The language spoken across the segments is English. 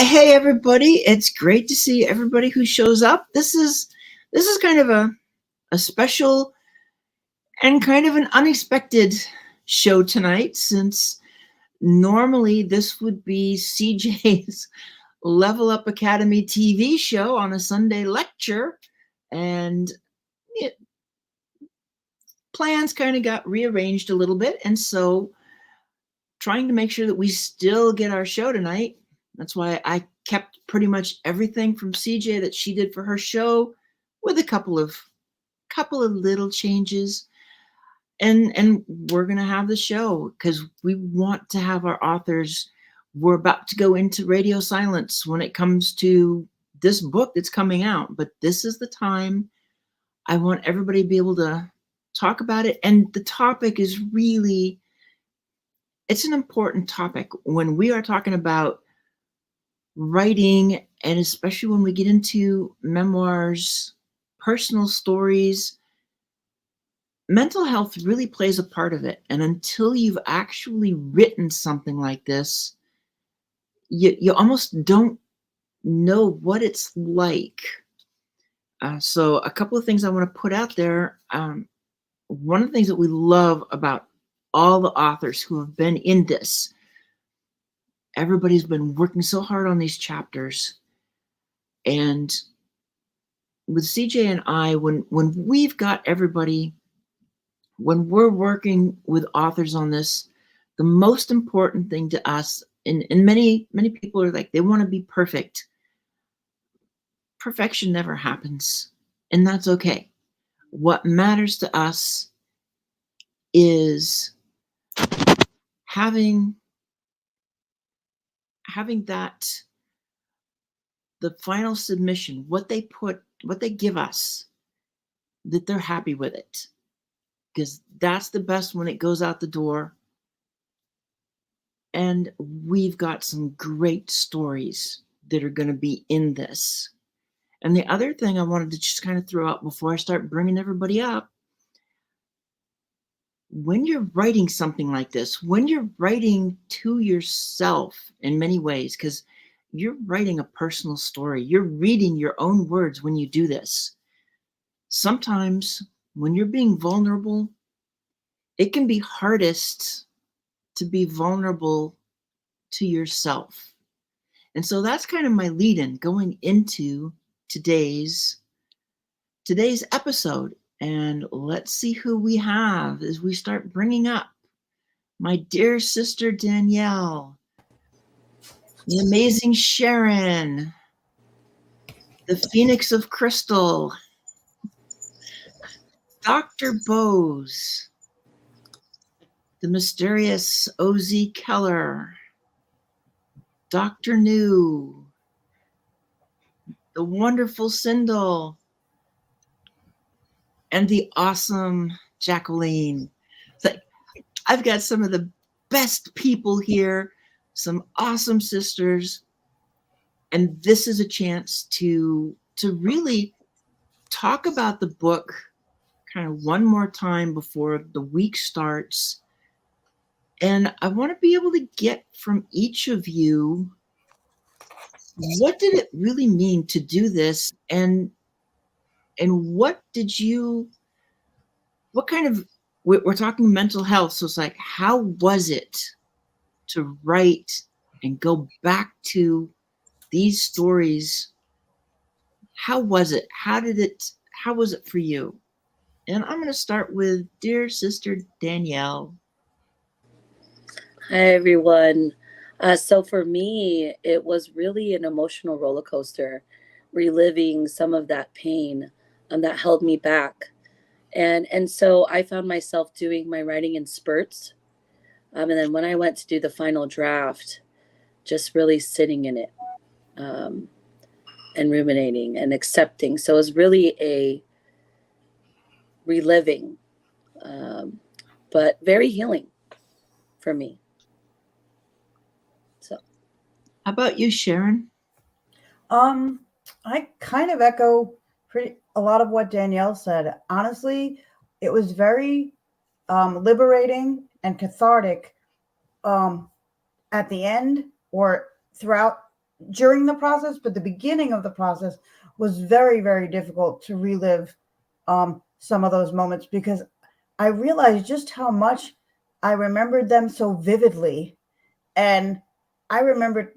Hey everybody, it's great to see everybody who shows up. This is kind of a special and kind of an unexpected show tonight, since normally this would be CJ's Level Up Academy TV show on a Sunday lecture, and it, plans kind of got rearranged a little bit, and so trying to make sure that we still get our show tonight. That's why I kept pretty much everything from CJ that she did for her show, with a couple of little changes. And we're going to have the show because we want to have our authors. We're about to go into radio silence when it comes to this book that's coming out, but this is the time I want everybody to be able to talk about it. And the topic is really, it's an important topic when we are talking about writing, and especially when we get into memoirs, personal stories. Mental health really plays a part of it. And until you've actually written something like this, you almost don't know what it's like. So a couple of things I want to put out there. One of the things that we love about all the authors who have been in this, everybody's been working so hard on these chapters. And with CJ and I, when we've got everybody, when we're working with authors on this, the most important thing to us, and many people are like, they want to be perfect. Perfection never happens, and that's okay. What matters to us is having that, the final submission, what they give us, that they're happy with it, because that's the best when it goes out the door. And we've got some great stories that are going to be in this. And the other thing I wanted to just kind of throw out before I start bringing everybody up, when you're writing something like this, when you're writing to yourself in many ways, because you're writing a personal story, you're reading your own words when you do this. Sometimes when you're being vulnerable, it can be hardest to be vulnerable to yourself. And so that's kind of my lead-in going into today's episode. And let's see who we have as we start bringing up my dear sister Danielle, the amazing Sharon, the Phoenix of Crystal, Dr. Bose, the mysterious O.Z. Keller, Dr. New, the wonderful Sindel, and the awesome Jacqueline. I've got some of the best people here, some awesome sisters, and this is a chance to really talk about the book kind of one more time before the week starts. And I want to be able to get from each of you, what did it really mean to do this, and what kind of, we're talking mental health, so it's like, how was it to write and go back to these stories? How was it? How was it for you? And I'm going to start with dear sister Danielle. Hi, everyone. So for me, it was really an emotional roller coaster, reliving some of that pain that held me back. And so I found myself doing my writing in spurts. And then when I went to do the final draft, just really sitting in it um, and ruminating and accepting. So it was really a reliving, but very healing for me. So, How about you, Sharon? I kind of echo a lot of what Danielle said. Honestly, it was very liberating and cathartic at the end or throughout during the process, but the beginning of the process was very, very difficult to relive some of those moments because I realized just how much I remembered them so vividly. And I remembered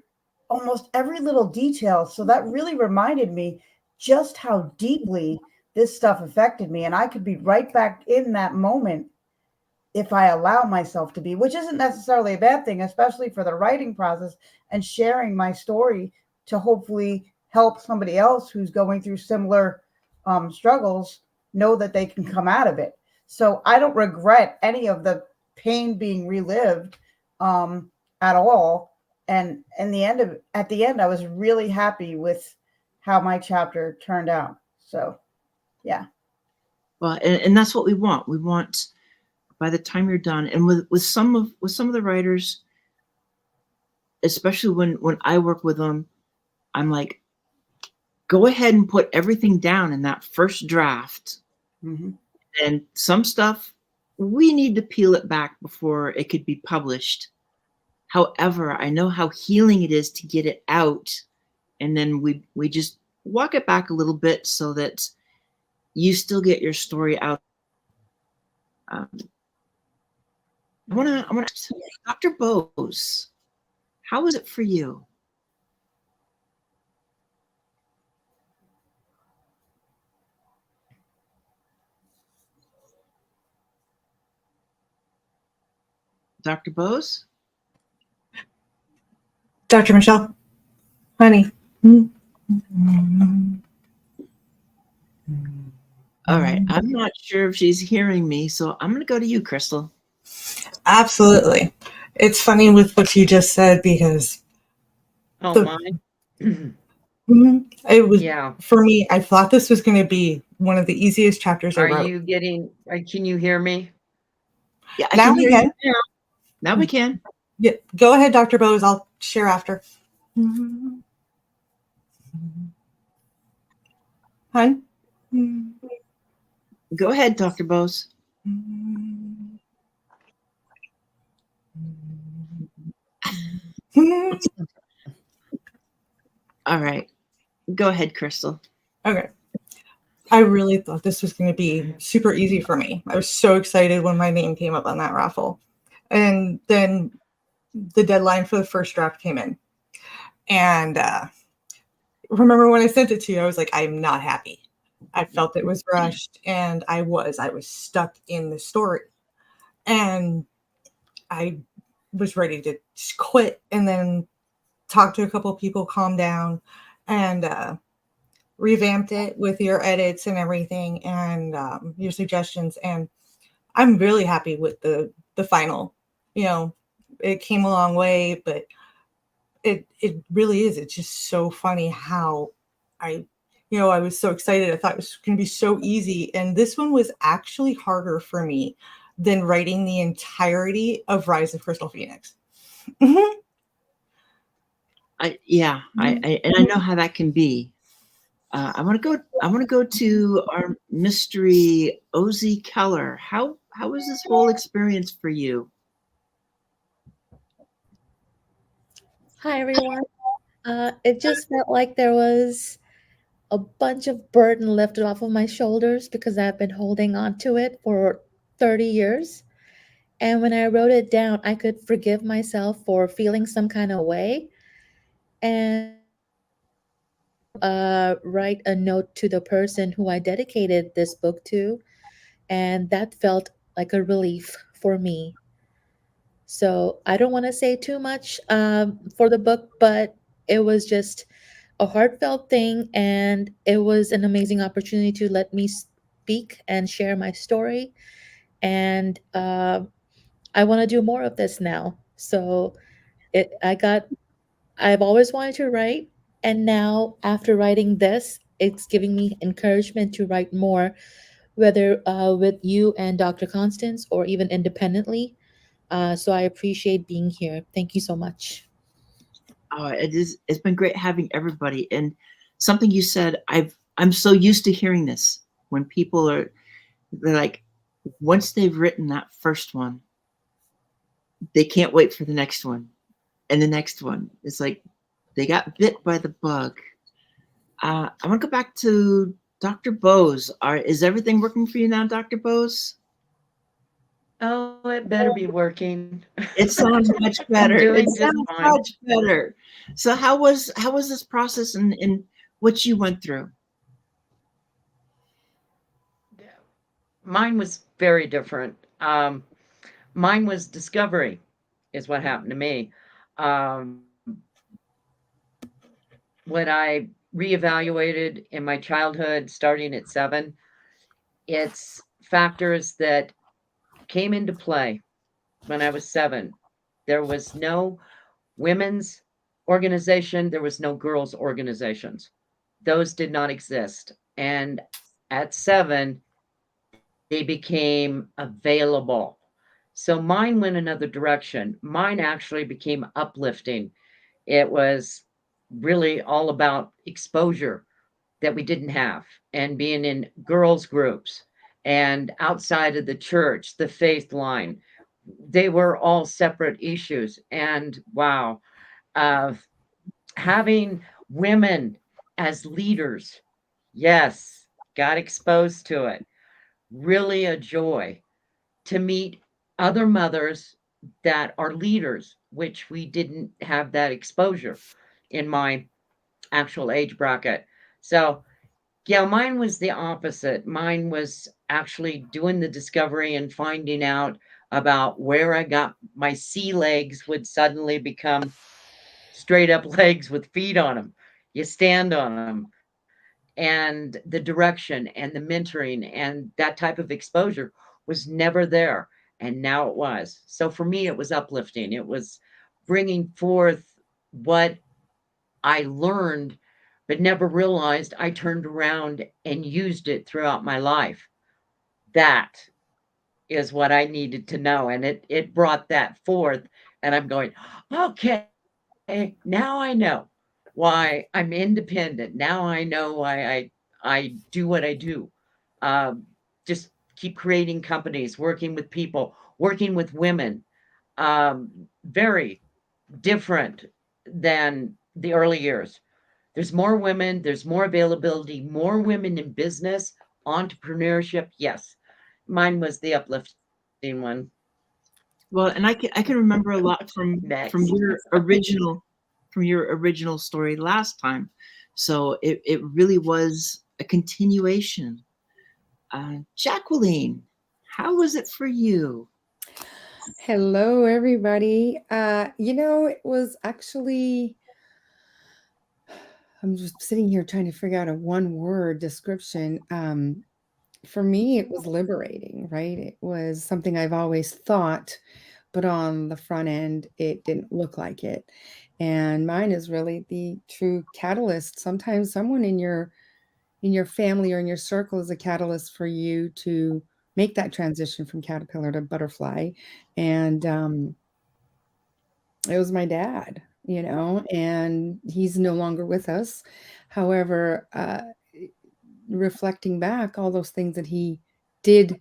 almost every little detail. So that really reminded me just how deeply this stuff affected me. And I could be right back in that moment if I allow myself to be, which isn't necessarily a bad thing, especially for the writing process and sharing my story to hopefully help somebody else who's going through similar struggles know that they can come out of it. So I don't regret any of the pain being relived at all. And at the end, I was really happy with how my chapter turned out. So, yeah. Well, and that's what we want. We want by the time you're done, and with some of the writers, especially when I work with them, I'm like, go ahead and put everything down in that first draft. Mm-hmm. And some stuff we need to peel it back before it could be published. However, I know how healing it is to get it out, and then we just walk it back a little bit so that you still get your story out. I want to, Dr. Bose, how was it for you? Dr. Bose? Dr. Michelle, honey. All right. I'm not sure if she's hearing me, so I'm going to go to you, Crystal. Absolutely. It's funny with what you just said because my. it was, Yeah. for me, I thought this was going to be one of the easiest chapters I Are wrote. you getting, can you hear me? Yeah, I Now can we hear can. you now. Now we can. Yeah, go ahead, Dr. Bose. I'll share after. Hi. Go ahead, Dr. Bose. All right. Go ahead, Crystal. Okay. I really thought this was going to be super easy for me. I was so excited when my name came up on that raffle. And then the deadline for the first draft came in. And remember when I sent it to you, I was like, I'm not happy. I felt it was rushed, and I was stuck in the story. And I was ready to just quit and then talk to a couple of people, calm down, and revamped it with your edits and everything and your suggestions. And I'm really happy with the final. You know, it came a long way, but it really is. It's just so funny how I was so excited. I thought it was going to be so easy. And this one was actually harder for me than writing the entirety of Rise of Crystal Phoenix. I know how that can be. I want to go to our mystery Ozzy Keller. How was this whole experience for you? Hi, everyone. It just felt like there was a bunch of burden lifted off of my shoulders because I've been holding on to it for 30 years. And when I wrote it down, I could forgive myself for feeling some kind of way and write a note to the person who I dedicated this book to. And that felt like a relief for me. So I don't want to say too much for the book, but it was just a heartfelt thing, and it was an amazing opportunity to let me speak and share my story. And I want to do more of this now. So I've always wanted to write, and now after writing this, it's giving me encouragement to write more, whether with you and Dr. Constance or even independently. So I appreciate being here. Thank you so much. Oh, it's been great having everybody. And something you said, I'm so used to hearing this when people they're like, once they've written that first one, they can't wait for the next one and the next one. It's like, they got bit by the bug. I want to go back to Dr. Bose. Is everything working for you now, Dr. Bose? Oh, it better be working. It sounds much better. It doing just sounds fine. much better. So how was this process and what you went through? Mine was very different. Mine was discovery, is what happened to me. When I reevaluated in my childhood, starting at 7, it's factors that came into play when I was 7. There was no women's organization, there was no girls' organizations. Those did not exist. And at 7, they became available. So mine went another direction. Mine actually became uplifting. It was really all about exposure that we didn't have and being in girls' groups and outside of the church, the faith line. They were all separate issues. And wow, uh, having women as leaders, yes, got exposed to it. Really a joy to meet other mothers that are leaders, which we didn't have that exposure in my actual age bracket. So, yeah, mine was the opposite. Mine was actually doing the discovery and finding out about where I got my sea legs would suddenly become straight up legs with feet on them. You stand on them. And the direction and the mentoring and that type of exposure was never there. And now it was. So for me, it was uplifting. It was bringing forth what I learned, but never realized I turned around and used it throughout my life. That is what I needed to know. And it brought that forth. And I'm going, okay, now I know why I'm independent. Now I know why I do what I do. Just keep creating companies, working with people, working with women. Very different than the early years. There's more women, there's more availability, more women in business, entrepreneurship. Yes, mine was the uplifting one. Well, and I can remember a lot from Next. your original story last time. So it really was a continuation. Jacqueline, how was it for you? Hello, everybody. It was actually, I'm just sitting here trying to figure out a one-word description. For me, it was liberating, right? It was something I've always thought, but on the front end, it didn't look like it. And mine is really the true catalyst. Sometimes someone in your family or in your circle is a catalyst for you to make that transition from caterpillar to butterfly. And it was my dad, and he's no longer with us. However, reflecting back, all those things that he did,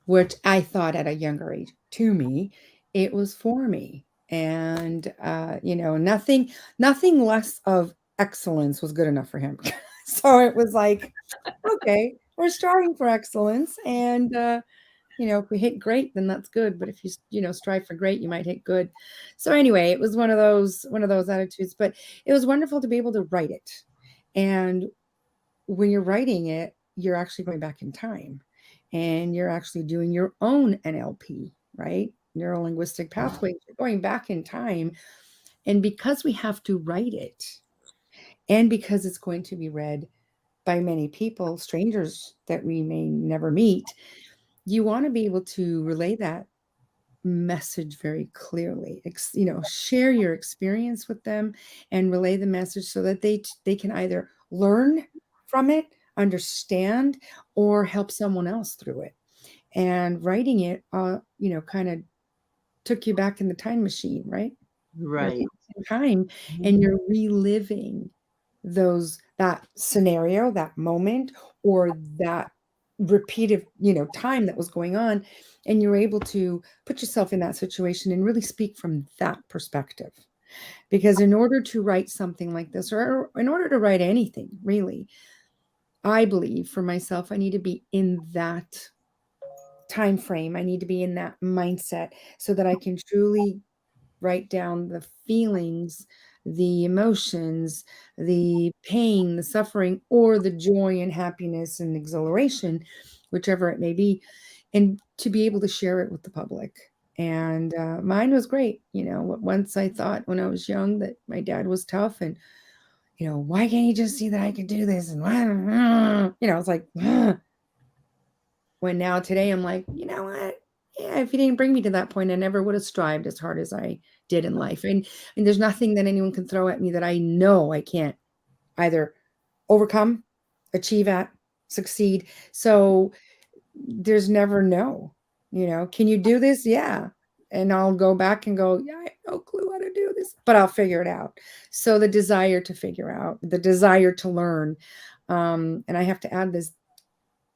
which I thought at a younger age to me, it was for me. And nothing less of excellence was good enough for him. So it was like, okay, we're striving for excellence, and if we hit great, then that's good. But if you strive for great, you might hit good. So anyway, it was one of those attitudes. But it was wonderful to be able to write it. And when you're writing it, you're actually going back in time, and you're actually doing your own NLP, right? Neuro linguistic pathways. You're going back in time, and because we have to write it, and because it's going to be read by many people, strangers that we may never meet, you want to be able to relay that message very clearly. Share your experience with them and relay the message so that they can either learn from it, understand, or help someone else through it. And writing it, kind of took you back in the time machine, right? Right. In time, and you're reliving that scenario, that moment, or that repeated time that was going on, and you're able to put yourself in that situation and really speak from that perspective. Because in order to write something like this, or in order to write anything, really, I believe for myself, I need to be in that time frame. I need to be in that mindset so that I can truly write down the feelings, the emotions, the pain, the suffering, or the joy and happiness and exhilaration, whichever it may be, and to be able to share it with the public. And mine was great. Once I thought when I was young that my dad was tough, and why can't he just see that I can do this? And it's like, when now today I'm like, you know what? Yeah, if he didn't bring me to that point, I never would have strived as hard as I did in life. And there's nothing that anyone can throw at me that I know I can't either overcome, achieve at, succeed. So there's never no. Can you do this? Yeah. And I'll go back and go, yeah, I have no clue how to do this, but I'll figure it out. So the desire to figure out, the desire to learn. And I have to add this,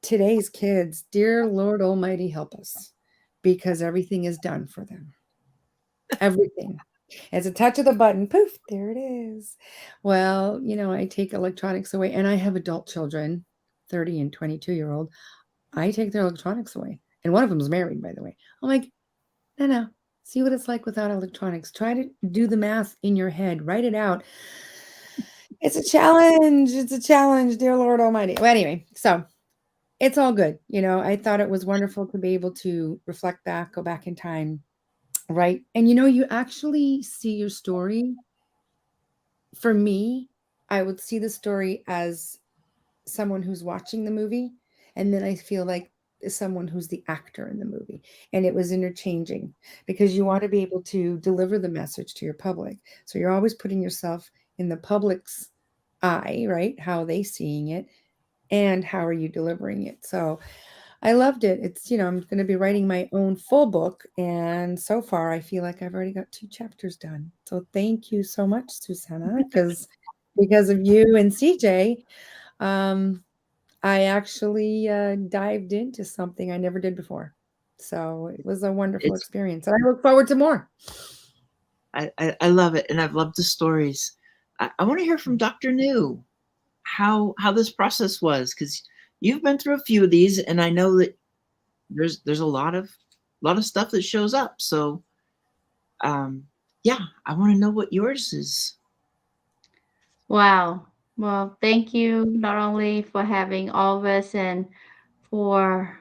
today's kids, dear Lord Almighty, help us, because everything is done for them. Everything. It's a touch of the button, poof, there it is. Well, I take electronics away, and I have adult children, 30 and 22-year-old. I take their electronics away. And one of them is married, by the way. I'm like, no. See what it's like without electronics. Try to do the math in your head. Write it out. It's a challenge. It's a challenge, dear Lord Almighty. Well, anyway, so it's all good. I thought it was wonderful to be able to reflect back, go back in time, right? And you actually see your story. For me, I would see the story as someone who's watching the movie, and then I feel like someone who's the actor in the movie. And it was interchanging, because you want to be able to deliver the message to your public. So you're always putting yourself in the public's eye, right? How are they seeing it? And how are you delivering it? So I loved it. It's, I'm going to be writing my own full book. And so far, I feel like I've already got 2 chapters done. So thank you so much, Susanna, because of you and CJ, I actually dived into something I never did before. So it was a wonderful experience. And I look forward to more. I love it. And I've loved the stories. I want to hear from Dr. New how this process was, because you've been through a few of these, and I know that there's a lot of stuff that shows up. So yeah, I want to know what yours is. Wow. Well, thank you not only for having all of us, and for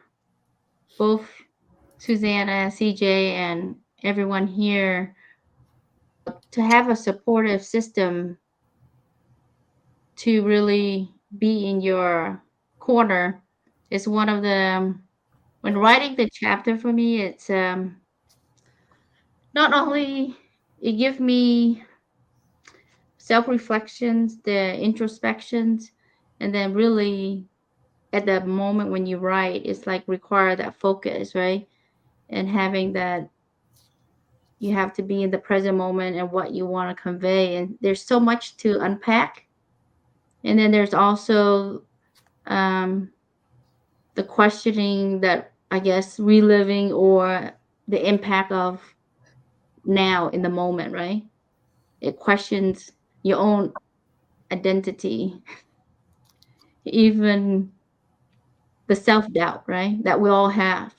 both Susanna, CJ, and everyone here, to have a supportive system to really be in your corner is one of the, when writing the chapter for me, it's not only it gives me self-reflections, the introspections, and then really at that moment when you write, it's like require that focus, right? And having that, you have to be in the present moment and what you want to convey. And there's so much to unpack. And then there's also the questioning that, I guess, reliving, or the impact of now in the moment, right? It questions your own identity, even the self-doubt, right? That we all have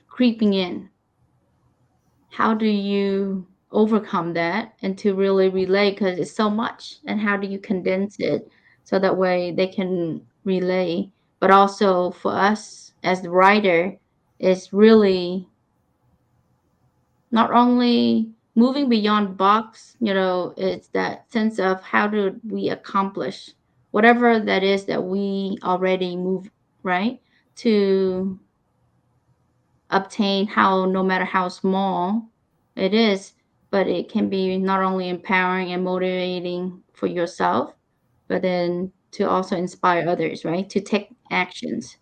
creeping in. How do you overcome that and to really relate, because it's so much, and how do you condense it so that way they can relay? But also for us as the writer, it's really not only moving beyond box, it's that sense of how do we accomplish whatever that is that we already move, right? To obtain, how, no matter how small it is, but it can be not only empowering and motivating for yourself, but then to also inspire others, right? To take actions.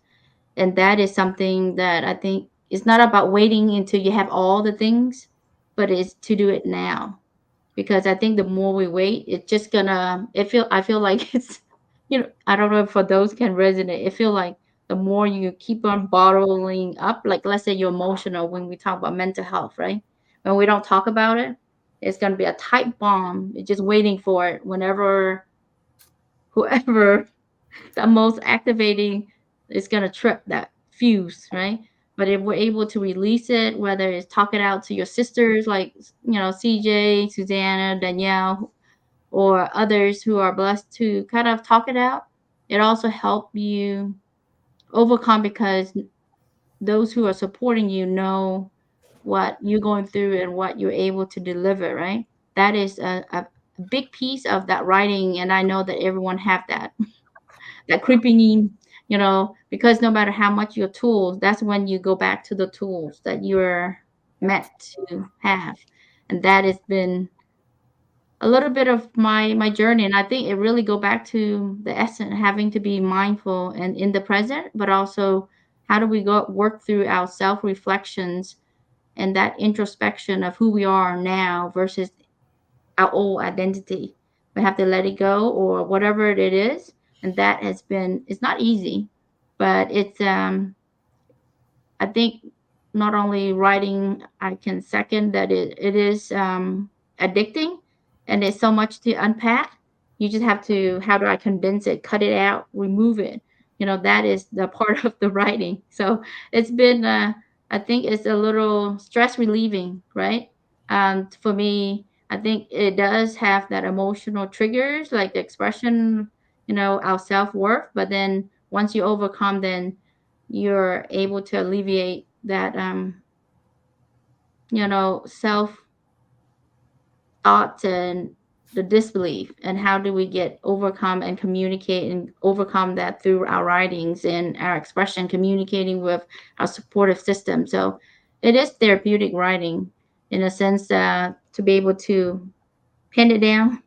And that is something that I think is not about waiting until you have all the things, but it's to do it now. Because I think the more we wait, it's just gonna, I feel like it's, I don't know if for those can resonate. It feel like the more you keep on bottling up, like let's say you're emotional, when we talk about mental health, right? When we don't talk about it, It's going to be a tight bomb. It's just waiting for it whenever whoever the most activating is going to trip that fuse, right? But if we're able to release it, whether it's talk it out to your sisters like, CJ, Susanna, Danielle, or others who are blessed to kind of talk it out, it also helps you overcome, because those who are supporting you know what you're going through and what you're able to deliver, right? That is a big piece of that writing, and I know that everyone have that that creeping in, because no matter how much your tools, that's when you go back to the tools that you're meant to have. And that has been a little bit of my journey, and I think it really go back to the essence, having to be mindful and in the present, but also how do we go work through our self reflections and that introspection of who we are now versus our old identity. We have to let it go, or whatever it is, and that has been, it's not easy, but it's I think not only writing, I can second that it is addicting, and there's so much to unpack. You just have to, how do I condense it, cut it out, remove it? That is the part of the writing. So it's been, I think it's a little stress relieving, right? For me, I think it does have that emotional triggers, like the expression, our self worth. But then once you overcome, then you're able to alleviate that self thoughts and the disbelief, and how do we get overcome and communicate and overcome that through our writings and our expression, communicating with our supportive system. So it is therapeutic writing, in a sense, to be able to pin it down.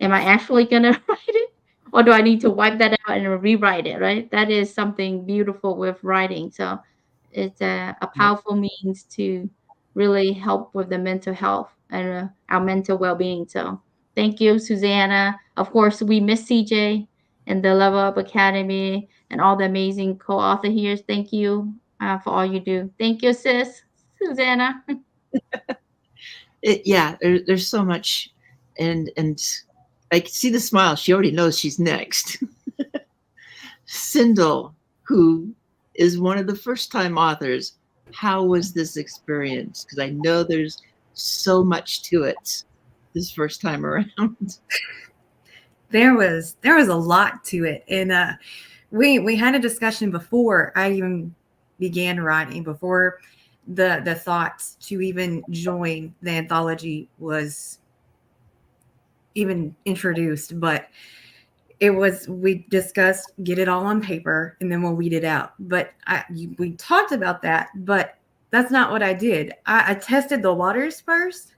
Am I actually gonna write it, or do I need to wipe that out and rewrite it? Right, that is something beautiful with writing. So it's a powerful means to really help with the mental health and our mental well-being. So thank you, Susanna. Of course, we miss CJ and the Level Up Academy and all the amazing co-author here. Thank you for all you do. Thank you, sis, Susanna. There's so much, and I can see the smile. She already knows she's next. Sindel, who is one of the first-time authors, how was this experience? Because I know there's so much to it this first time around. There was a lot to it, and we had a discussion before I even began writing, before the thoughts to even join the anthology was even introduced. But we discussed, get it all on paper and then we'll weed it out. But we talked about that, but that's not what I did. I tested the waters first,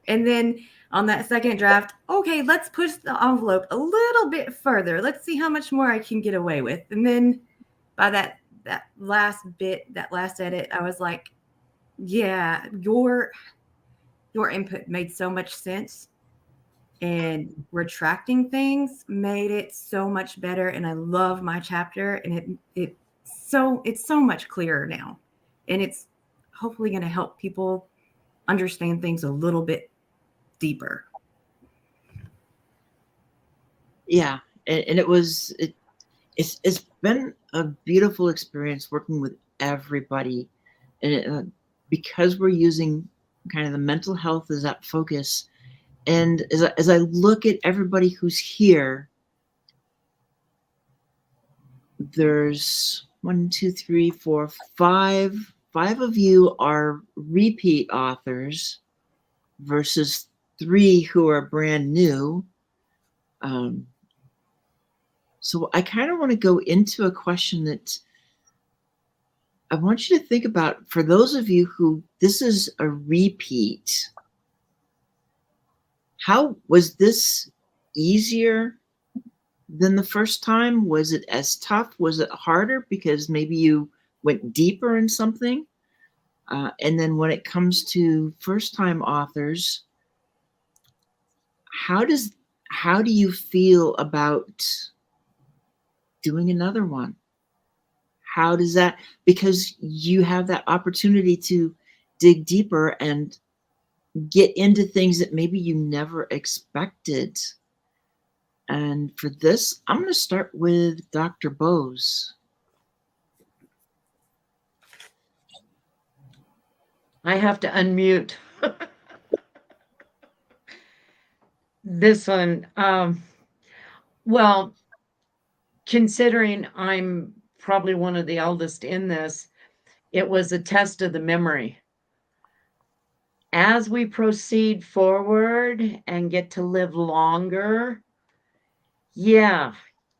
and then on that second draft, okay, let's push the envelope a little bit further. Let's see how much more I can get away with. And then by that last bit, that last edit, I was like, yeah, your input made so much sense, and retracting things made it so much better. And I love my chapter, and it's so much clearer now, and it's hopefully going to help people understand things a little bit deeper. Yeah, and it's been a beautiful experience working with everybody, and because we're using kind of the mental health as that focus. And as I look at everybody who's here, there's 1, 2, 3, 4, 5. 5 of you are repeat authors versus 3 who are brand new. So I kind of want to go into a question that I want you to think about. For those of you who this is a repeat, how was this easier than the first time? Was it as tough? Was it harder because maybe you went deeper in something? And then when it comes to first-time authors, how do you feel about doing another one? How does that, because you have that opportunity to dig deeper and get into things that maybe you never expected. And for this, I'm going to start with Dr. Bose. I have to unmute this one. Well, considering I'm probably one of the eldest in this, it was a test of the memory. As we proceed forward and get to live longer, yeah,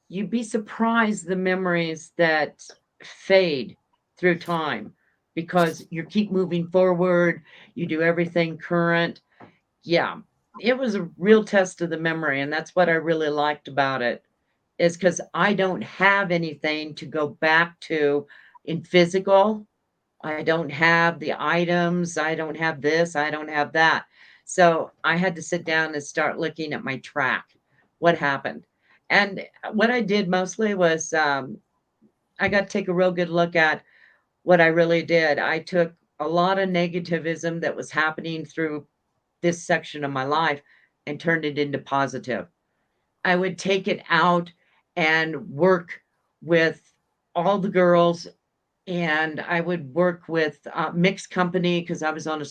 you'd be surprised the memories that fade through time because you keep moving forward, you do everything current. Yeah, it was a real test of the memory, and that's what I really liked about it, is because I don't have anything to go back to in physical. I don't have the items. I don't have this. I don't have that. So I had to sit down and start looking at my track. What happened? And what I did mostly was I got to take a real good look at what I really did. I took a lot of negativism that was happening through this section of my life and turned it into positive. I would take it out and work with all the girls, and I would work with mixed company because I was on a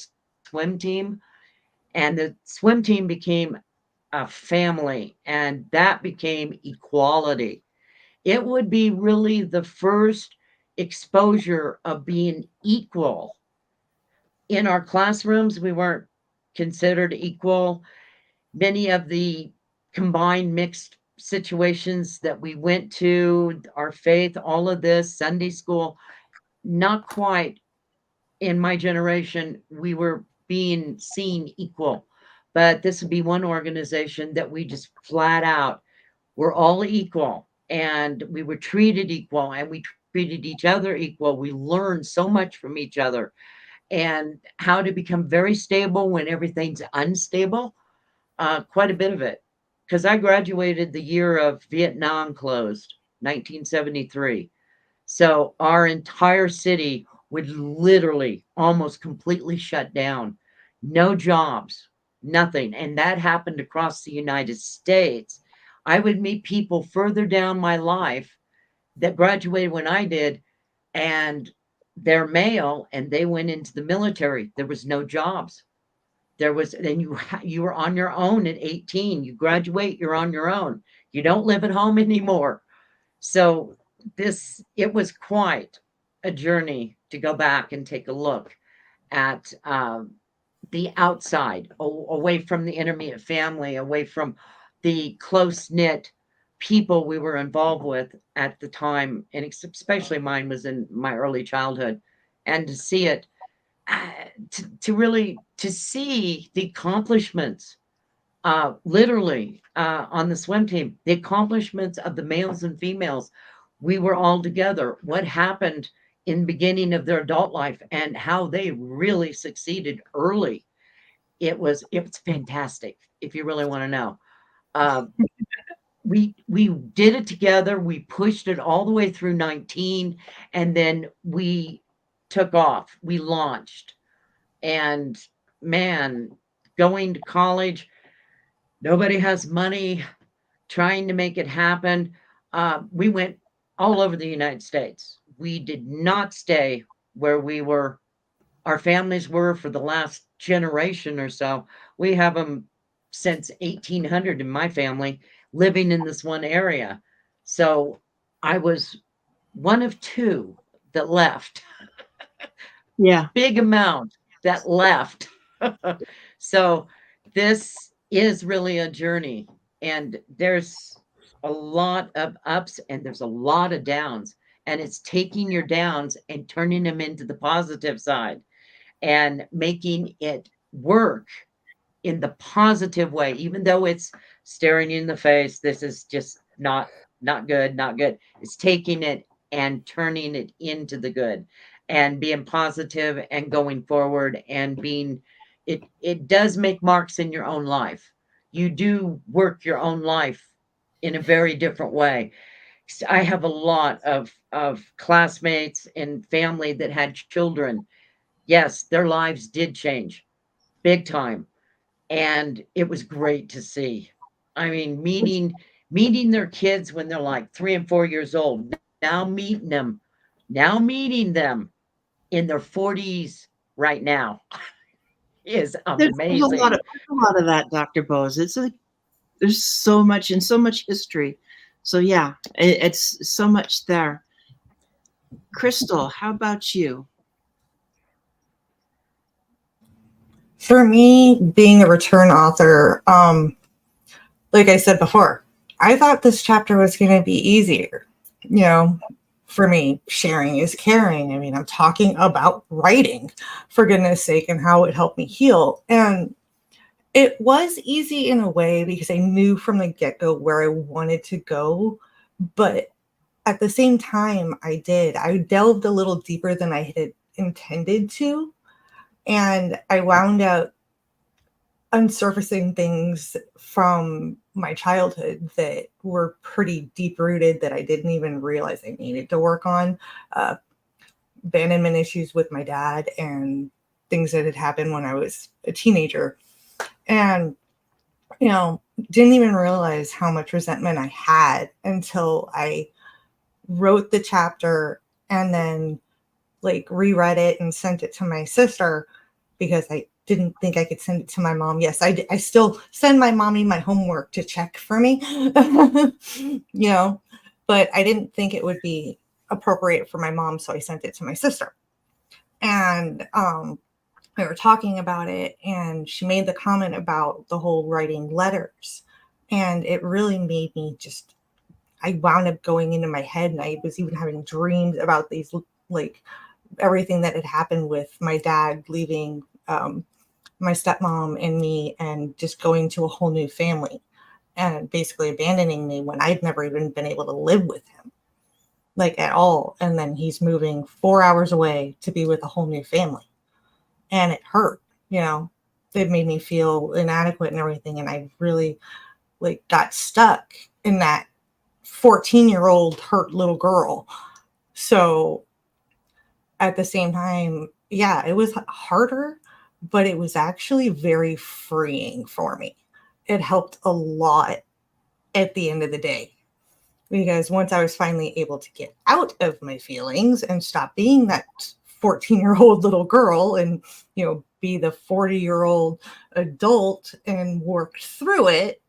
swim team, and the swim team became a family, and that became equality. It would be really the first exposure of being equal. In our classrooms, we weren't considered equal. Many of the combined mixed situations that we went to, our faith, all of this, Sunday school, not quite in my generation, we were being seen equal. But this would be one organization that we just flat out were all equal and we were treated equal and we treated each other equal. We learned so much from each other and how to become very stable when everything's unstable. Quite a bit of it. Because I graduated the year of Vietnam closed, 1973. So our entire city would literally almost completely shut down. No jobs, nothing. And that happened across the United States. I would meet people further down my life that graduated when I did, and they're male and they went into the military. There was no jobs. There was, then you were on your own at 18. You graduate, you're on your own. You don't live at home anymore. So it was quite a journey to go back and take a look at the outside, away from the intermediate family, away from the close knit people we were involved with at the time, and especially mine was in my early childhood, and to see it, to really to see the accomplishments, literally on the swim team, the accomplishments of the males and females. We were all together. What happened in the beginning of their adult life and how they really succeeded early. It's fantastic if you really want to know. We did it together. We pushed it all the way through 19, and then we took off. We launched. And man, going to college, nobody has money, trying to make it happen. We went all over the United States. We did not stay where our families were for the last generation or so. We have them since 1800 in my family living in this one area. So I was one of two that left. Yeah. Big amount that left. So this is really a journey, and there's a lot of ups and there's a lot of downs, and it's taking your downs and turning them into the positive side and making it work in the positive way, even though it's staring you in the face. This is just not good, not good. It's taking it and turning it into the good and being positive and going forward and being it does make marks in your own life. You do work your own life in a very different way. I have a lot of classmates and family that had children. Yes, their lives did change big time. And it was great to see. I mean, meeting their kids when they're like 3 and 4 years old, now meeting them in their 40s right now is There's amazing. a lot of that, Dr. Bose. There's so much and so much history. So yeah, it's so much there. Crystal, how about you? For me, being a return author, like I said before, I thought this chapter was going to be easier. You know, for me, sharing is caring. I mean, I'm talking about writing, for goodness sake, and how it helped me heal. And it was easy in a way because I knew from the get-go where I wanted to go. But at the same time, I delved a little deeper than I had intended to. And I wound up unsurfacing things from my childhood that were pretty deep rooted that I didn't even realize I needed to work on. Abandonment issues with my dad and things that had happened when I was a teenager. And, you know, didn't even realize how much resentment I had until I wrote the chapter and then like reread it and sent it to my sister because I didn't think I could send it to my mom. Yes, I still send my mommy my homework to check for me, you know, but I didn't think it would be appropriate for my mom. So I sent it to my sister. And we were talking about it and she made the comment about the whole writing letters. And it really made me I wound up going into my head and I was even having dreams about these, like everything that had happened with my dad leaving my stepmom and me and just going to a whole new family and basically abandoning me when I'd never even been able to live with him, like at all. And then he's moving 4 hours away to be with a whole new family. And it hurt, you know, it made me feel inadequate and everything. And I really like got stuck in that 14-year-old hurt little girl. So at the same time, yeah, it was harder, but it was actually very freeing for me. It helped a lot at the end of the day. Because once I was finally able to get out of my feelings and stop being that 14-year-old little girl and, you know, be the 40-year-old adult and work through it,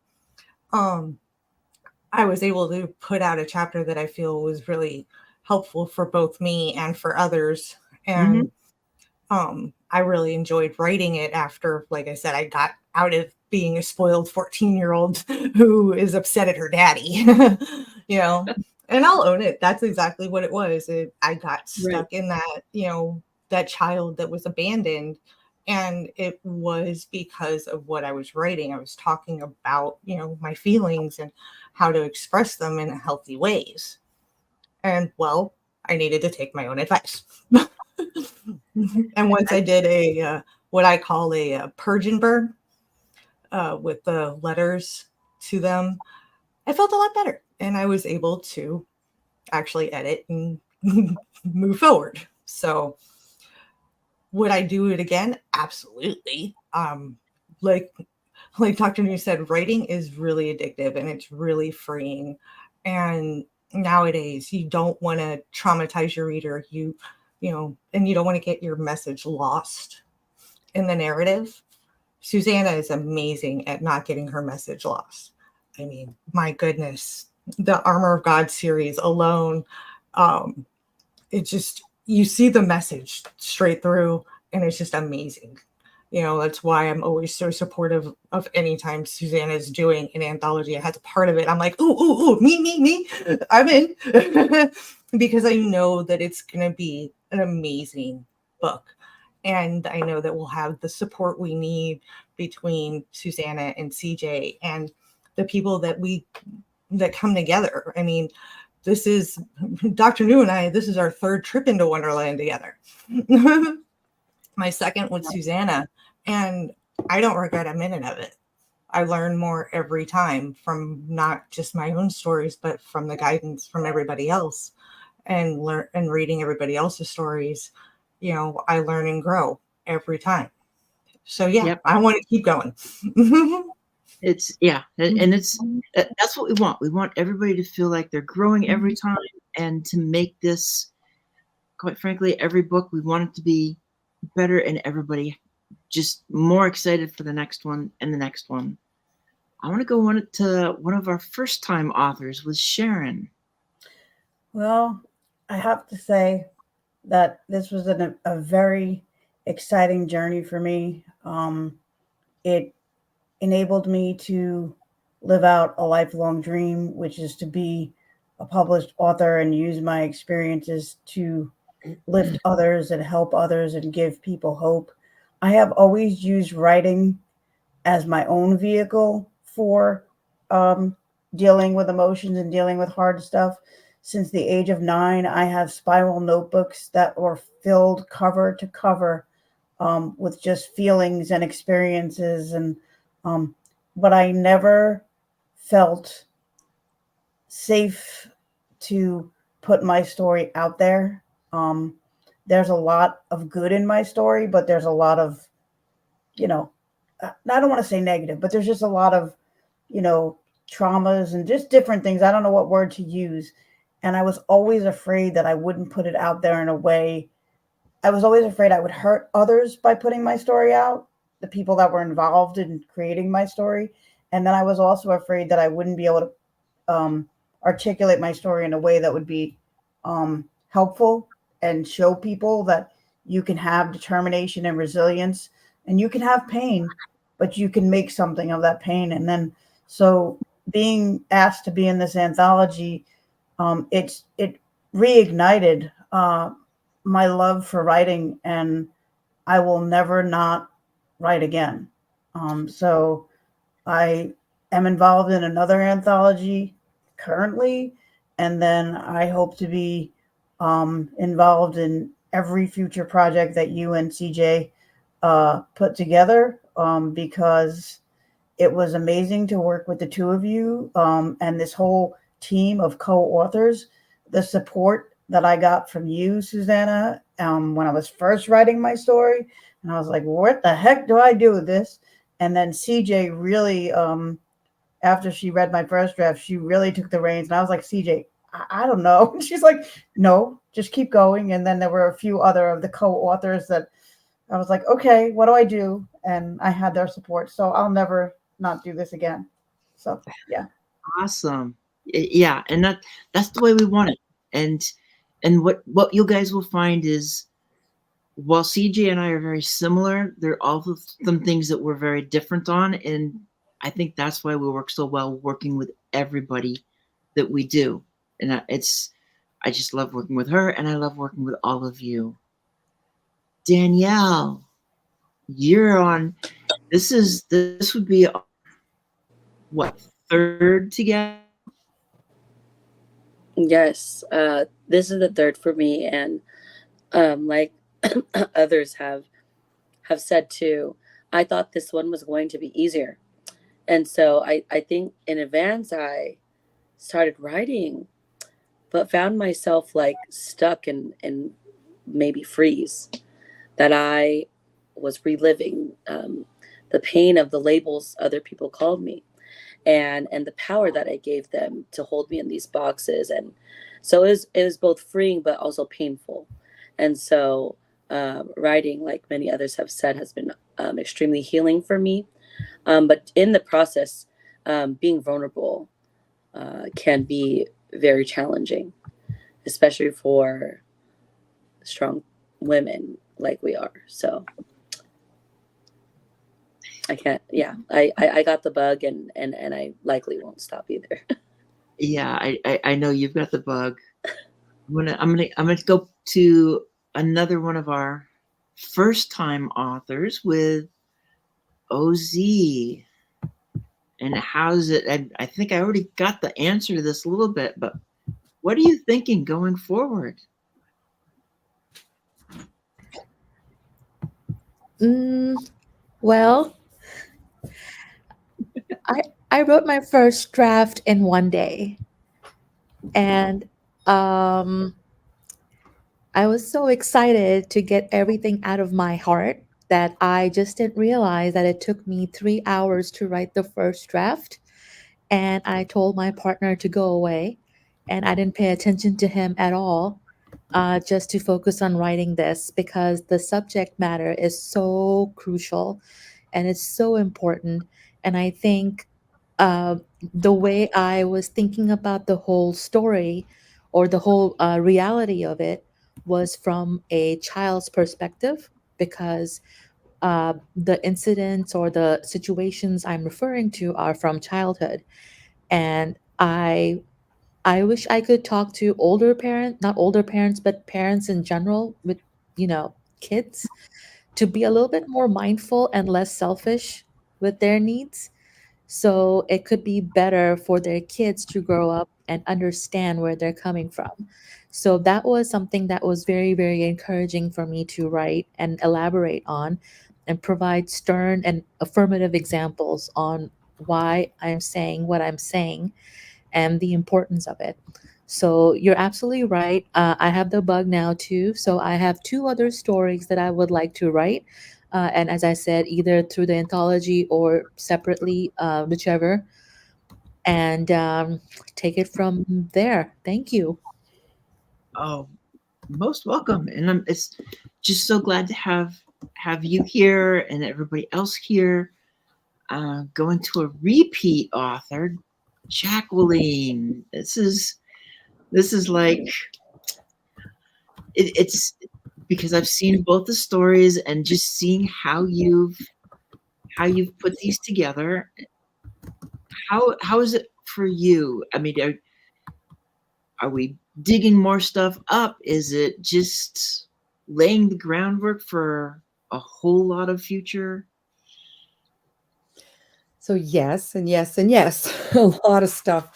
I was able to put out a chapter that I feel was really helpful for both me and for others. And I really enjoyed writing it after, like I said, I got out of being a spoiled 14-year-old who is upset at her daddy, you know, and I'll own it. That's exactly what it was. I got stuck in that, you know, that child that was abandoned. And it was because of what I was writing. I was talking about, you know, my feelings and how to express them in healthy ways. And well, I needed to take my own advice. And once I did what I call a purge and burn with the letters to them, I felt a lot better. And I was able to actually edit and move forward. So would I do it again? Absolutely. Like Dr. New said, writing is really addictive and it's really freeing. And nowadays, you don't want to traumatize your reader. You know, and you don't want to get your message lost in the narrative. Susanna is amazing at not getting her message lost. I mean, my goodness, the Armor of God series alone, it just, you see the message straight through and it's just amazing. You know, that's why I'm always so supportive of any time Susanna is doing an anthology. I had a part of it. I'm like, ooh, me. I'm in. Because I know that it's going to be an amazing book. And I know that we'll have the support we need between Susanna and CJ and the people that come together. I mean, this is Dr. New and I, this is our third trip into Wonderland together. My second with Susanna, and I don't regret a minute of it. I learn more every time from not just my own stories, but from the guidance from everybody else, and reading everybody else's stories. You know, I learn and grow every time. So yeah, Yep. I want to keep going. It's and it's that's what we want. We want everybody to feel like they're growing every time, and to make this, quite frankly, every book we want it to be better, and everybody just more excited for the next one and the next one. I want to go on to one of our first time authors, with Sharon. Well, I have to say that this was a very exciting journey for me. It enabled me to live out a lifelong dream, which is to be a published author and use my experiences to lift others and help others and give people hope. I have always used writing as my own vehicle for dealing with emotions and dealing with hard stuff. Since the age of 9, I have spiral notebooks that were filled cover to cover with just feelings and experiences, and but I never felt safe to put my story out there. There's a lot of good in my story, but there's a lot of, I don't want to say negative, but there's just a lot of, traumas and just different things. I don't know what word to use. And I was always afraid that I wouldn't put it out there in a way. I was always afraid I would hurt others by putting my story out, the people that were involved in creating my story. And then I was also afraid that I wouldn't be able to articulate my story in a way that would be helpful and show people that you can have determination and resilience, and you can have pain, but you can make something of that pain. And then, so being asked to be in this anthology, it reignited my love for writing, and I will never not write again. So I am involved in another anthology currently, and then I hope to be involved in every future project that you and CJ put together, because it was amazing to work with the two of you and this whole team of co-authors. The support that I got from you, Susanna, when I was first writing my story, and I was like, what the heck do I do with this? And then CJ really, after she read my first draft, she really took the reins, and I was like, CJ, I don't know. She's like, no, just keep going. And then there were a few other of the co-authors that I was like, okay, what do I do? And I had their support. So I'll never not do this again. So yeah. Awesome. Yeah, and that's the way we want it. And what you guys will find is, while CJ and I are very similar, there are also some things that we're very different on, and I think that's why we work so well working with everybody that we do. And I just love working with her, and I love working with all of you. Danielle, you're on. This would be what, third together? Yes, this is the third for me, and like others have said too, I thought this one was going to be easier, and so I think in advance I started writing, but found myself like stuck and maybe freeze, that I was reliving the pain of the labels other people called me, and the power that I gave them to hold me in these boxes. And so it was both freeing but also painful. And so writing, like many others have said, has been extremely healing for me. But in the process, being vulnerable can be very challenging, especially for strong women like we are. So I can't, I got the bug, and I likely won't stop either. Yeah, I know you've got the bug. I'm gonna go to another one of our first time authors, with OZ. And how's it? I think I already got the answer to this a little bit, but what are you thinking going forward? Well, I wrote my first draft in one day, and I was so excited to get everything out of my heart that I just didn't realize that it took me 3 hours to write the first draft. And I told my partner to go away, and I didn't pay attention to him at all, just to focus on writing this because the subject matter is so crucial and it's so important. And I think uh, the way I was thinking about the whole story or the whole reality of it was from a child's perspective, because the incidents or the situations I'm referring to are from childhood. And I wish I could talk to older parents, not older parents, but parents in general with, kids, to be a little bit more mindful and less selfish with their needs. So it could be better for their kids to grow up and understand where they're coming from. So that was something that was very, very encouraging for me to write and elaborate on and provide stern and affirmative examples on why I'm saying what I'm saying and the importance of it. So you're absolutely right. I have the bug now too. So I have two other stories that I would like to write. And as I said, either through the anthology or separately, whichever, and take it from there. Thank you. Oh, most welcome. And I'm it's just so glad to have you here and everybody else here. Going to a repeat author, Jacqueline. This is like it's because I've seen both the stories and just seeing how you've put these together. How is it for you? I mean, are we digging more stuff up? Is it just laying the groundwork for a whole lot of future? So yes, and yes, and yes, a lot of stuff.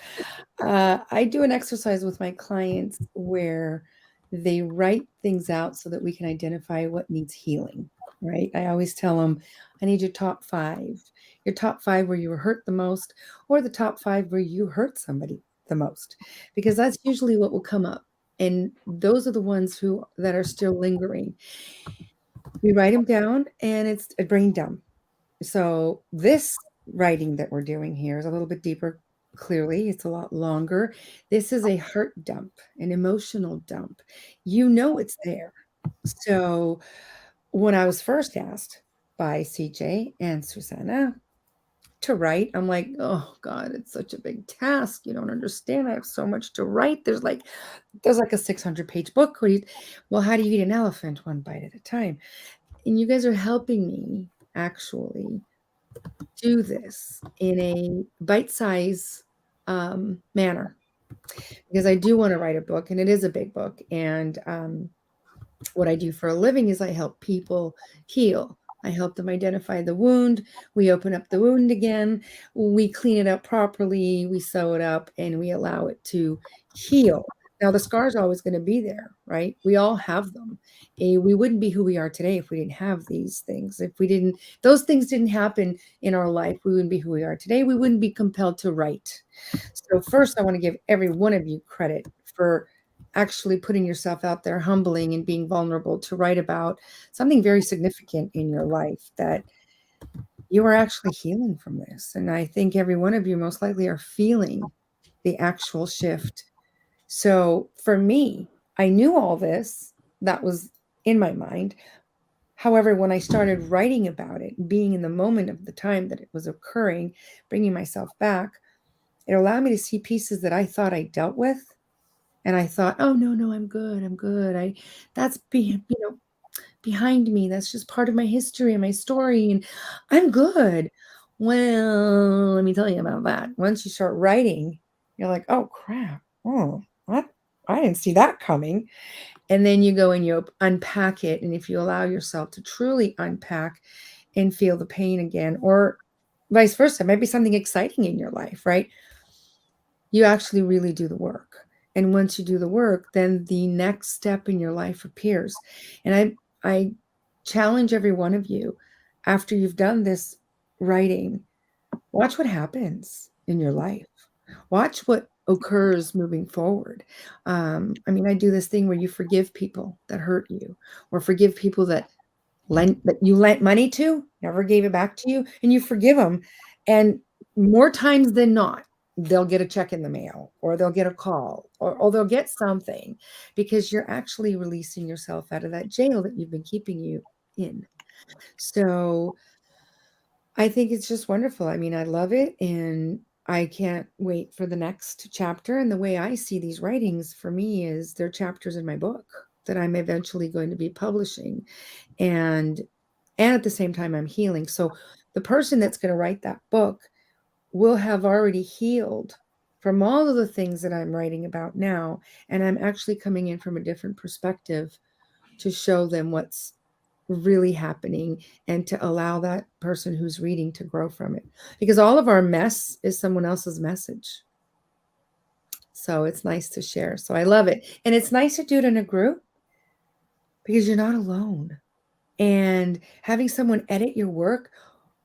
I do an exercise with my clients where they write things out so that we can identify what needs healing, right? I always tell them, I need your top five where you were hurt the most, or the top five where you hurt somebody the most, because that's usually what will come up. And those are the ones that are still lingering. We write them down and it's a brain dump. So this writing that we're doing here is a little bit deeper. Clearly, it's a lot longer. This is a heart dump, an emotional dump. You know it's there. So when I was first asked by CJ and Susanna to write, I'm like, oh God, it's such a big task. You don't understand. I have so much to write. There's like a 600-page book. Well, how do you eat an elephant one bite at a time? And you guys are helping me actually do this in a bite-size manner, because I do want to write a book, and it is a big book. And what I do for a living is I help people heal. I help them identify the wound. We open up the wound again. We clean it up properly. We sew it up, and we allow it to heal. Now, the scars are always going to be there, right? We all have them. We wouldn't be who we are today if we didn't have these things. If those things didn't happen in our life, we wouldn't be who we are today. We wouldn't be compelled to write. So first, I want to give every one of you credit for actually putting yourself out there, humbling and being vulnerable to write about something very significant in your life, that you are actually healing from this. And I think every one of you most likely are feeling the actual shift. So for me, I knew all this that was in my mind. However, when I started writing about it, being in the moment of the time that it was occurring, bringing myself back, it allowed me to see pieces that I thought I dealt with. And I thought, oh, no, I'm good. That's behind me. That's just part of my history and my story. And I'm good. Well, let me tell you about that. Once you start writing, you're like, oh, crap. Oh, what? I didn't see that coming. And then you go and you unpack it. And if you allow yourself to truly unpack and feel the pain again, or vice versa, maybe something exciting in your life, right? You actually really do the work. And once you do the work, then the next step in your life appears. And I challenge every one of you, after you've done this writing, watch what happens in your life. Watch what occurs moving forward. I do this thing where you forgive people that hurt you, or forgive people that that you lent money to, never gave it back to you, and you forgive them. And more times than not, they'll get a check in the mail, or they'll get a call, or they'll get something, because you're actually releasing yourself out of that jail that you've been keeping you in. So I think it's just wonderful. I mean, I love it, and I can't wait for the next chapter. And the way I see these writings for me is they're chapters in my book that I'm eventually going to be publishing. And at the same time, I'm healing. So the person that's going to write that book will have already healed from all of the things that I'm writing about now. And I'm actually coming in from a different perspective to show them what's really happening, and to allow that person who's reading to grow from it, because all of our mess is someone else's message. So it's nice to share. So I love it. And it's nice to do it in a group, because you're not alone. And having someone edit your work,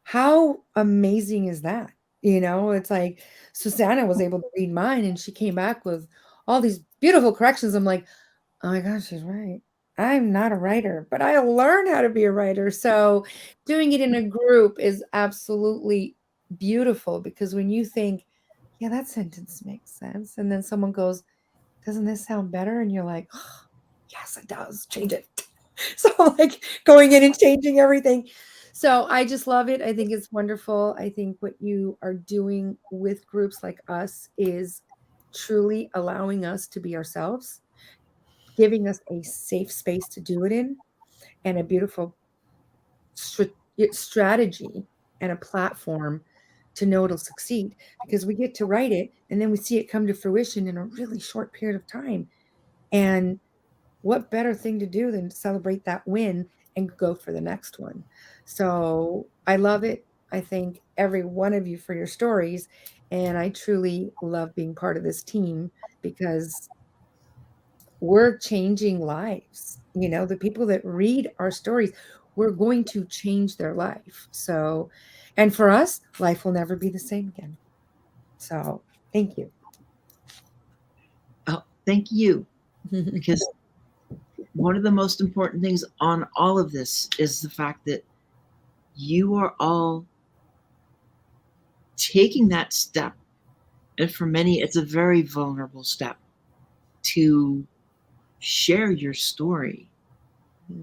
how amazing is that? It's like Susanna was able to read mine, and she came back with all these beautiful corrections. I'm like, oh my gosh, she's right. I'm not a writer, but I learned how to be a writer. So doing it in a group is absolutely beautiful, because when you think, yeah, that sentence makes sense, and then someone goes, doesn't this sound better? And you're like, oh, yes, it does. Change it. So like going in and changing everything. So I just love it. I think it's wonderful. I think what you are doing with groups like us is truly allowing us to be ourselves, giving us a safe space to do it in, and a beautiful strategy and a platform to know it'll succeed, because we get to write it and then we see it come to fruition in a really short period of time. And what better thing to do than to celebrate that win and go for the next one? So I love it. I thank every one of you for your stories. And I truly love being part of this team, because we're changing lives. The people that read our stories, we're going to change their life. So, and for us, life will never be the same again. So thank you. Oh, thank you. Because one of the most important things on all of this is the fact that you are all taking that step. And for many, it's a very vulnerable step to share your story.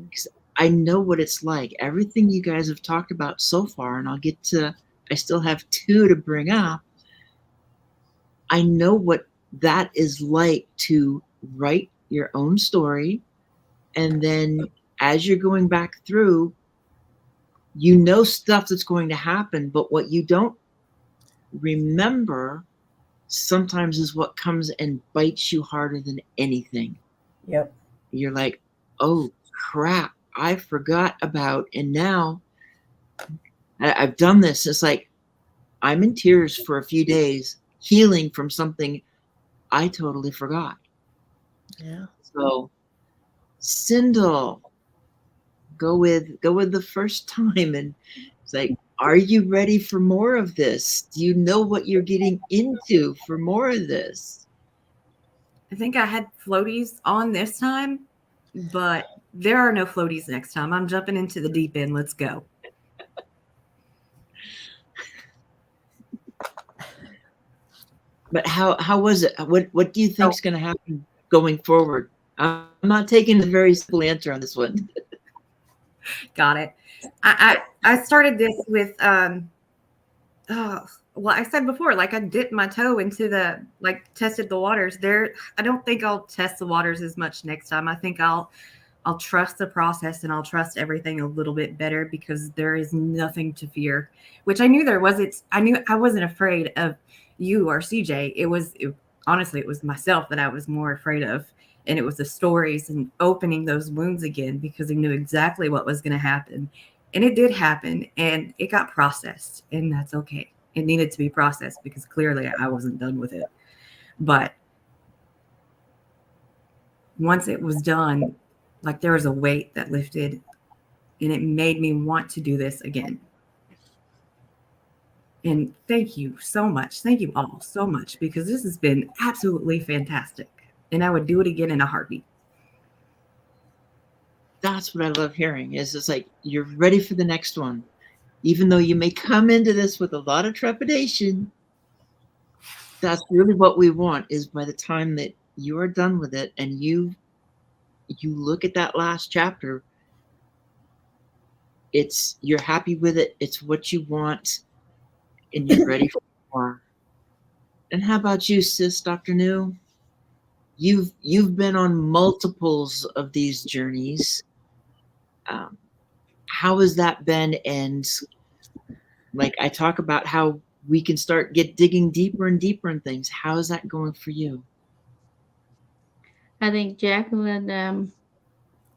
Because I know what it's like. Everything you guys have talked about so far, and I still have 2 to bring up. I know what that is like, to write your own story. And then as you're going back through, stuff that's going to happen, but what you don't remember sometimes is what comes and bites you harder than anything. Yep. You're like, oh crap, I forgot about, and now I've done this. It's like I'm in tears for a few days, healing from something I totally forgot. Yeah. So Sindel, go with the first time, and it's like, are you ready for more of this? Do you know what you're getting into for more of this? I think I had floaties on this time, but there are no floaties next time. I'm jumping into the deep end. Let's go. But how was it? What do you think is going to happen going forward? I'm not taking the very simple answer on this one. Got it. I started this with well, I said before, like I dipped my toe into tested the waters there. I don't think I'll test the waters as much next time. I think I'll trust the process, and I'll trust everything a little bit better, because there is nothing to fear, which I knew there wasn't. I knew I wasn't afraid of you or CJ. Honestly, it was myself that I was more afraid of. And it was the stories and opening those wounds again, because I knew exactly what was going to happen. And it did happen, and it got processed, and that's okay. It needed to be processed, because clearly I wasn't done with it. But once it was done, like there was a weight that lifted, and it made me want to do this again. And thank you so much. Thank you all so much, because this has been absolutely fantastic. And I would do it again in a heartbeat. that's what I love hearing, is it's like you're ready for the next one. Even though you may come into this with a lot of trepidation, that's really what we want, is by the time that you are done with it and you look at that last chapter, you're happy with it, it's what you want, and you're ready for more. And how about you, sis, Dr. New? You've been on multiples of these journeys. How has that been? And like I talk about how we can start digging deeper and deeper in things. How is that going for you? I think Jacqueline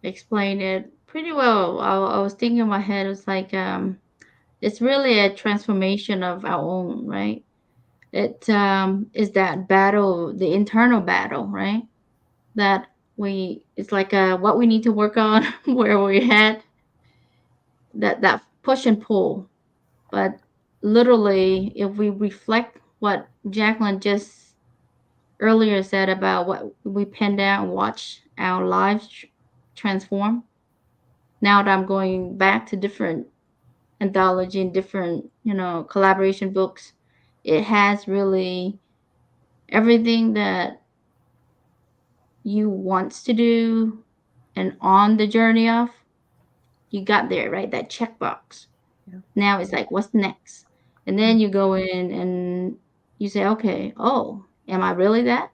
explained it pretty well. I was thinking in my head, it was like it's really a transformation of our own, right? It is that battle, the internal battle, right? That it's like what we need to work on, where we're at, that push and pull. But literally, if we reflect what Jacqueline just earlier said about what we pen down and watch our lives transform. Now that I'm going back to different anthology and different, collaboration books, it has really everything that you wants to do and on the journey of, you got there, right? That checkbox. Yeah. Now it's like, what's next? And then you go in and you say, okay, oh, am I really that?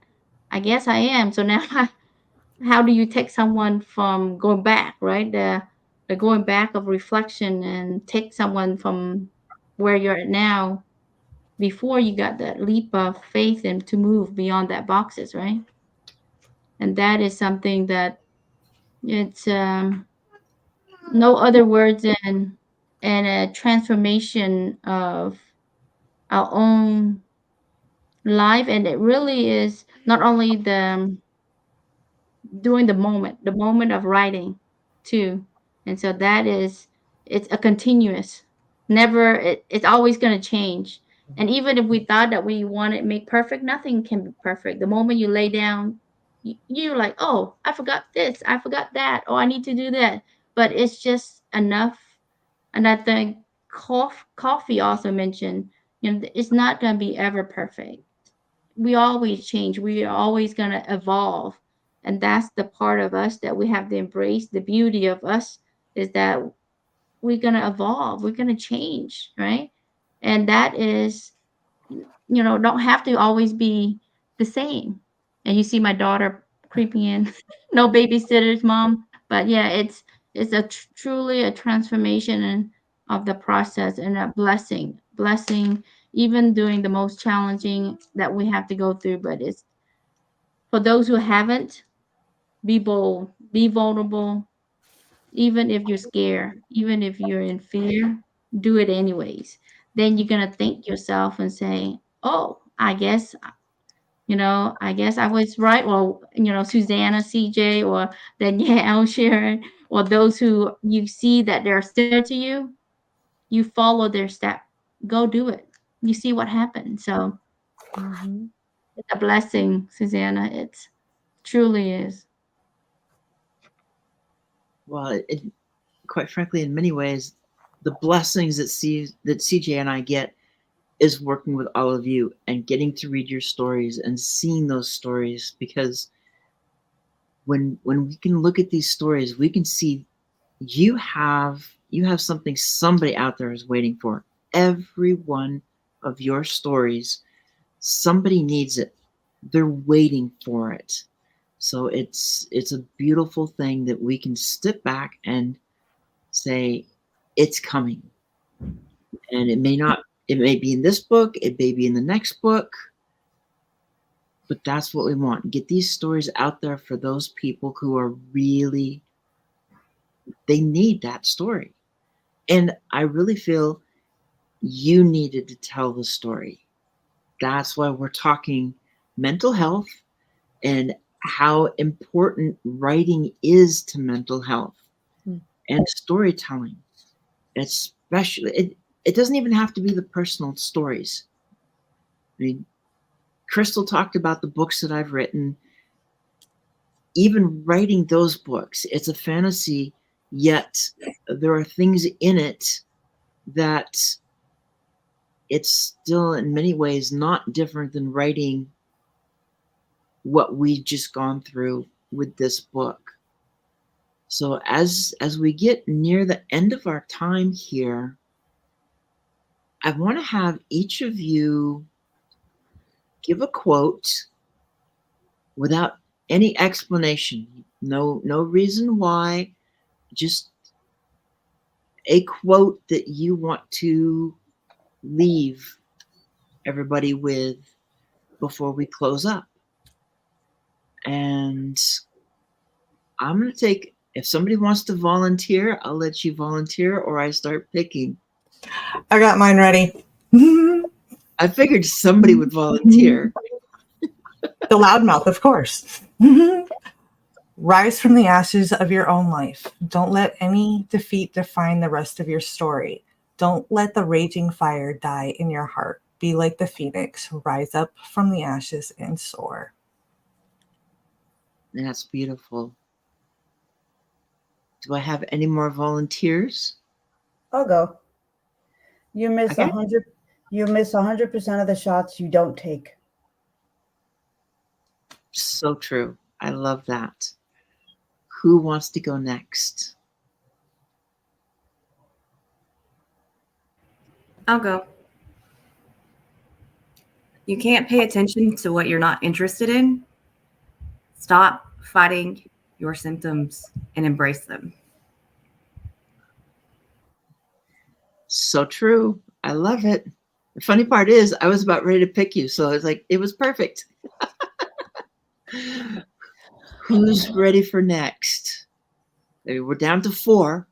I guess I am. So now how do you take someone from going back, right? The going back of reflection, and take someone from where you're at now before you got that leap of faith and to move beyond that boxes, right? And that is something that it's no other words than and a transformation of our own life. And it really is not only doing the moment of writing too. And so it's a continuous, never, it's always going to change. And even if we thought that we want it make perfect, nothing can be perfect. The moment you lay down, you're like, oh, I forgot this, I forgot that, oh, I need to do that. But it's just enough. And I think coffee also mentioned, it's not going to be ever perfect. We always change. We are always going to evolve. And that's the part of us that we have to embrace. The beauty of us is that we're going to evolve. We're going to change, right? And that is, don't have to always be the same. And you see my daughter creeping in. No babysitters, mom. But yeah, it's truly a transformation of the process, and a blessing, even during the most challenging that we have to go through. But it's for those who haven't, be bold, be vulnerable, even if you're scared, even if you're in fear, do it anyways. Then you're gonna think yourself and say, oh, I guess I was right. Or, Susanna, CJ, or Danielle, Sharon, or those who you see that they're similar to you, you follow their step. Go do it. You see what happens. So it's a blessing, Susanna. It truly is. Well, quite frankly, in many ways, the blessings that CJ and I get is working with all of you and getting to read your stories and seeing those stories, because when we can look at these stories, we can see you have something somebody out there is waiting for. Every one of your stories, somebody needs it. They're waiting for it. So it's a beautiful thing that we can step back and say, it's coming. And it may be in this book, it may be in the next book, but that's what we want. Get these stories out there for those people who are really, they need that story. And I really feel you needed to tell the story. That's why we're talking mental health and how important writing is to mental health and storytelling. Especially, it doesn't even have to be the personal stories. I mean, Crystal talked about the books that I've written. Even writing those books, it's a fantasy yet there are things in it that it's still in many ways not different than writing what we've just gone through with this book. So as we get near the end of our time here, I want to have each of you give a quote without any explanation. No reason why, just a quote that you want to leave everybody with before we close up. And I'm going to take, if somebody wants to volunteer, I'll let you volunteer, or I start picking. I got mine ready. I figured somebody would volunteer. The loudmouth, of course. Rise from the ashes of your own life. Don't let any defeat define the rest of your story. Don't let the raging fire die in your heart. Be like the phoenix. Rise up from the ashes and soar. That's beautiful. Do I have any more volunteers? I'll go. You miss Okay. 100. You miss 100% of the shots you don't take. So true. I love that. Who wants to go next? I'll go. You can't pay attention to what you're not interested in. Stop fighting your symptoms and embrace them. So true. I love it. The funny part is I was about ready to pick you, so it's like it was perfect. Who's ready for next? We're down to 4.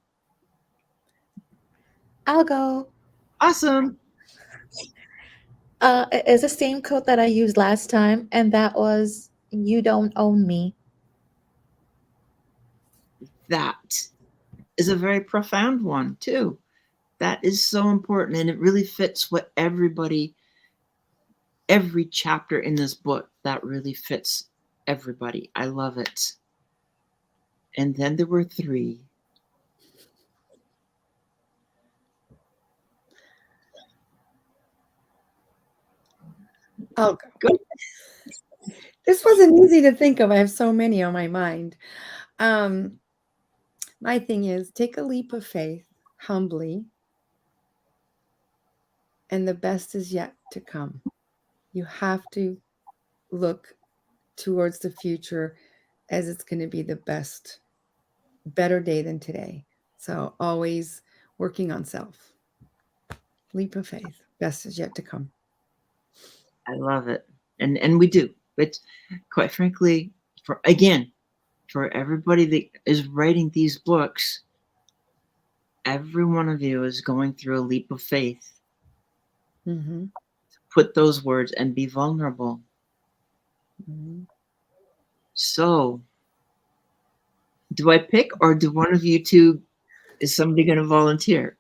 I'll go. Awesome. It's the same quote that I used last time, and that was, "You don't own me." That is a very profound one, too. That is so important, and it really fits what every chapter in this book, that really fits everybody. I love it. And then there were 3. Oh, Go. this wasn't easy to think of. I have so many on my mind. My thing is, take a leap of faith humbly, and the best is yet to come. You have to look towards the future as it's going to be the better day than today. So always working on self. Leap of faith. Best is yet to come. I love it. And we do. But quite frankly, for everybody that is writing these books, every one of you is going through a leap of faith. Mm-hmm. Put those words and be vulnerable. Mm-hmm. So, do I pick, or do one of you two, is somebody going to volunteer?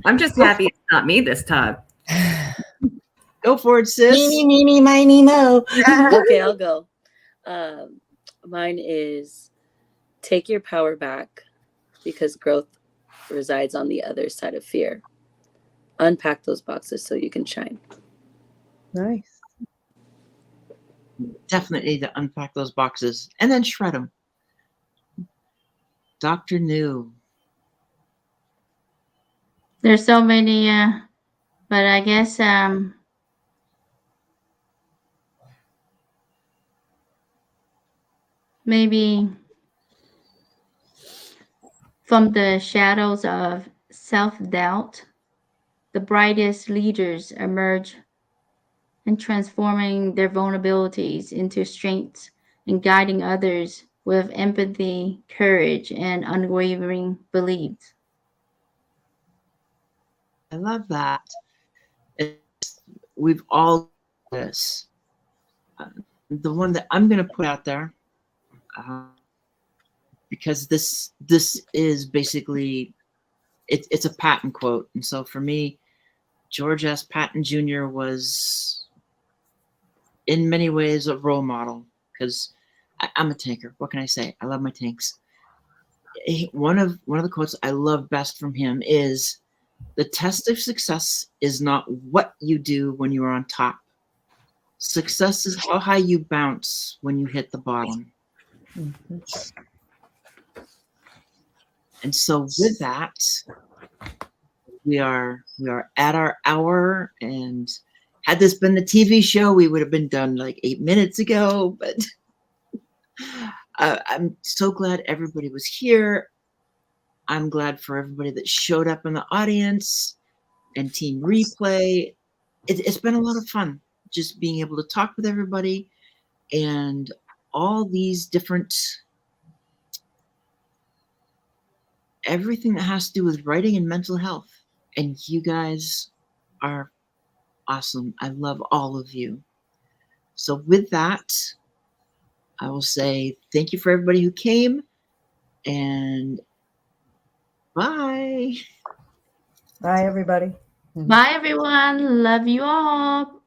I'm just happy it's not me this time. Go for it, sis. Meeny, miny, mo. Okay, I'll go. Mine is, take your power back because growth resides on the other side of fear. Unpack those boxes so you can shine. Nice. Definitely need to unpack those boxes and then shred them. Dr. New. There's so many, but I guess maybe from the shadows of self-doubt, the brightest leaders emerge and transforming their vulnerabilities into strengths and guiding others with empathy, courage, and unwavering beliefs. I love that. We've all this. The one that I'm going to put out there, because this is basically, it's a Patton quote. And so for me, George S. Patton Jr. was in many ways a role model. because I'm a tanker. What can I say? I love my tanks. One of the quotes I love best from him is, "The test of success is not what you do when you are on top. Success is how high you bounce when you hit the bottom." Mhm. And so with that, we are at our hour, and had this been the TV show, we would have been done like 8 minutes ago, but I'm so glad everybody was here. I'm glad for everybody that showed up in the audience and Team Replay. It's been a lot of fun just being able to talk with everybody and all these different, everything that has to do with writing and mental health. And you guys are awesome. I love all of you. So with that, I will say thank you for everybody who came, and bye. Bye, everybody. Bye, everyone. Love you all.